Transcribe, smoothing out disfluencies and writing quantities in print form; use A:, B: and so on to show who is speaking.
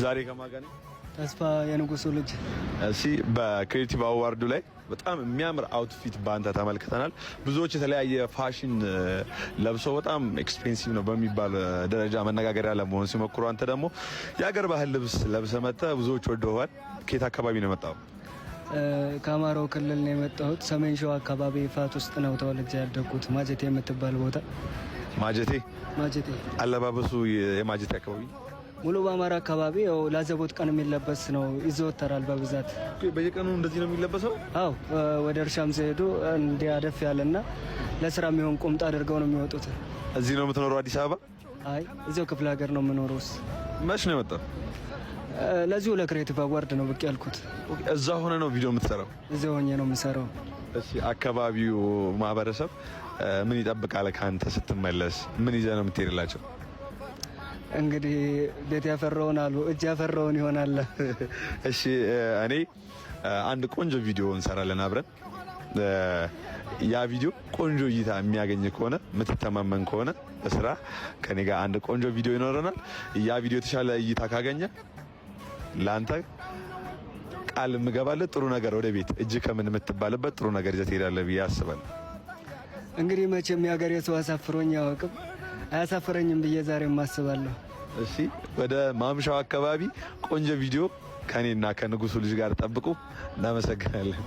A: ዛሬ ከማን ጋር ነው?
B: ተስፋ የንጉሱ ልጅ።
A: እሺ በክሬቲቭ አዋርዱ ላይ በጣም የሚያምር አውትፊት ባንተ ተመልክተናል። ብዙዎች የተለያየ ፋሽን ለብሰው በጣም ኤክስፔንሲቭ ነው በሚባል ደረጃ መነጋገሪያ ለመሆን ሲሞክሩ፣ አንተ ደግሞ የሀገር ባህል ልብስ ለብሰህ መጥተህ ብዙዎች ወደዋል። ከየት አካባቢ ነው የመጣው?
B: ከአማራው ክልል ነው የመጣሁት። ሰሜን ሸዋ አካባቢ ፋት ውስጥ ነው ተወልጄ ያደግኩት፣ ማጀቴ የምትባል ቦታ።
A: ማጀቴ
B: ማጀቴ።
A: አለባበሱ የማጀቴ አካባቢ
B: ሙሉ በአማራ አካባቢ ያው ላዘቦት ቀን የሚለበስ ነው፣ ይዘወተራል በብዛት።
A: በየቀኑ እንደዚህ ነው የሚለበሰው?
B: አዎ፣ ወደ እርሻም ሲሄዱ እንዲያደፍ ያለና ለስራ የሚሆን ቁምጣ አድርገው ነው የሚወጡት።
A: እዚህ ነው የምትኖረው አዲስ አበባ?
B: አይ እዚያው ክፍለ ሀገር ነው የምኖረው።
A: መች ነው የመጣው?
B: ለዚሁ ለክሬቲቭ አዋርድ ነው ብቅ ያልኩት።
A: እዛ ሆነ ነው ቪዲዮ የምትሰራው?
B: እዚያው ሆኜ ነው የምሰራው።
A: እሺ፣ አካባቢው ማህበረሰብ ምን ይጠብቃል ካንተ ስትመለስ? ምን ይዘህ ነው የምትሄድላቸው?
B: እንግዲህ ቤት ያፈራውን አሉ እጅ ያፈራውን ይሆናል።
A: እሺ እኔ አንድ ቆንጆ ቪዲዮ እንሰራለን አብረን። ያ ቪዲዮ ቆንጆ እይታ የሚያገኝ ከሆነ የምትተማመን ከሆነ በስራ ከኔ ጋር አንድ ቆንጆ ቪዲዮ ይኖረናል። ያ ቪዲዮ የተሻለ እይታ ካገኘ ለአንተ ቃል የምገባለት ጥሩ ነገር ወደ ቤት እጅ ከምን የምትባልበት ጥሩ ነገር ይዘህ ትሄዳለህ ብዬ አስባለሁ።
B: እንግዲህ መቼም የሀገር የሰው አሳፍሮኝ አያውቅም፣ አያሳፍረኝም ብዬ ዛሬም አስባለሁ።
A: እሺ ወደ ማምሻው አካባቢ ቆንጆ ቪዲዮ ከኔና ከንጉሱ ልጅ ጋር ጠብቁ። እናመሰግናለን።